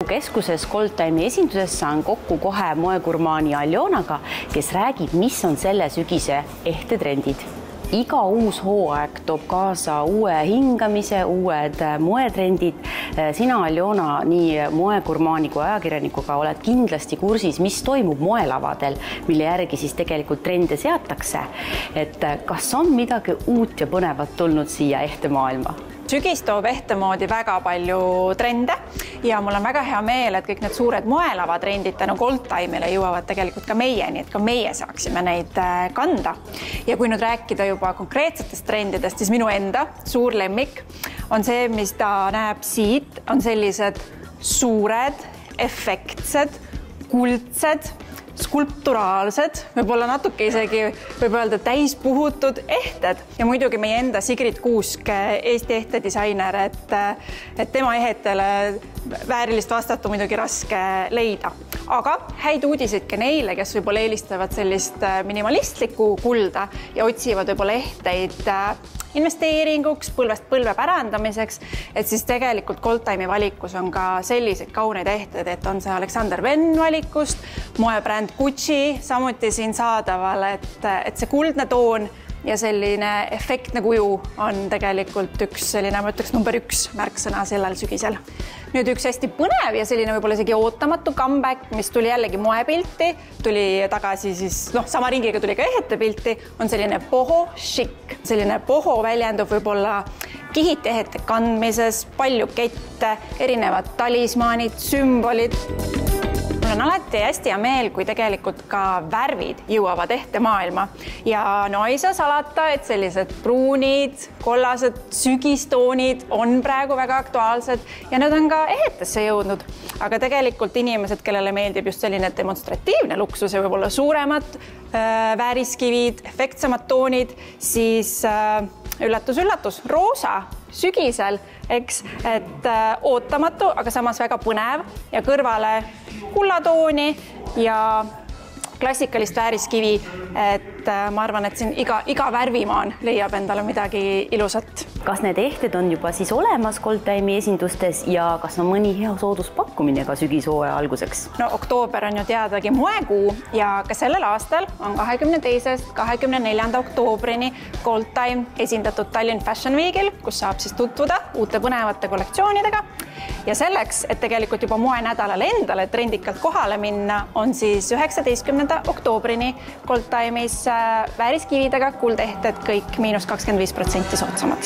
Keskuses Goldtime'i esinduses saan kokku kohe moegurmaani Aljonaga, kes räägib, mis on selle sügise ehtetrendid. Iga uus hooaeg toob kaasa uue hingamise, uued moetrendid. Sina, Aljona, nii moegurmaani kui ajakirjanikuga oled kindlasti kursis, mis toimub moelavadel, mille järgi siis tegelikult trende seatakse. Et kas on midagi uut ja põnevat tulnud siia ehtemaailma? Sügis toob ehtemoodi väga palju trende ja mul on väga hea meel, et kõik need suured moelavatrendid tänu Goldtime'ile jõuavad tegelikult ka meieni, et ka meie saaksime neid kanda. Ja kui nüüd rääkida juba konkreetsetest trendidest, siis minu enda suur lemmik on see, mis ta näeb siit, on sellised suured, efektsed, kuldsed, skulpturaalsed, võib-olla natuke isegi võib öelda täispuhutud ehted ja muidugi meie enda Sigrid Kuusk, Eesti ehtedisainer, et tema ehetele väärilist vastatu muidugi raske leida. Aga häid uudiseid ka neile, kes võib-olla eelistavad sellist minimalistlikku kulda ja otsivad võib-olla ehteid investeeringuks, põlvest põlve pärandamiseks, et siis tegelikult Goldtime'i valikus on ka selliseid kauneid ehted, et on see Alexander Venn valikust, moebränd Gucci, samuti siin saadaval, et see kuldne toon ja selline efektne kuju on tegelikult üks selline, ma ütleks, number 1 märksõna sellel sügisel. Nüüd üks hästi põnev ja selline võib-olla isegi ootamatu comeback, mis tuli jällegi moepilti, tuli tagasi siis, sama ringiga tuli ka ehete pilti, on selline boho chic. Selline boho väljendub võib-olla kihiti ehete kandmises, palju kette, erinevad talismaanid, sümbolid. Mul on alati hästi hea meel, kui tegelikult ka värvid jõuavad ehtemaailma ja no ei saa salata, et sellised pruunid, kollased sügistoonid on praegu väga aktuaalsed ja need on ka ehetesse jõudnud. Aga tegelikult inimesed, kellele meeldib just selline demonstratiivne luksus ja võib-olla suuremad vääriskivid, efektsemad toonid, siis üllatus, roosa sügisel, eks, et ootamatu, aga samas väga põnev ja kõrvale kullatooni ja klassikalist vääriskivi, et ma arvan, et siin iga värvimaan leiab endale midagi ilusat. Kas need ehted on juba siis olemas Goldtime'i esindustes ja kas on mõni hea sooduspakkumine ka sügishooaja alguseks? No oktoober on ju teadagi moekuu ja ka sellel aastal on 22. 24. oktoobrini Goldtime esindatud Tallinn Fashion Weekil, kus saab siis tutvuda uute põnevate kollektsioonidega. Ja selleks, et tegelikult juba moenädalal endale trendikalt kohale minna, on siis 19. oktoobrini Goldtime'is vääriskividega kuldehted kõik -25% soodsamad.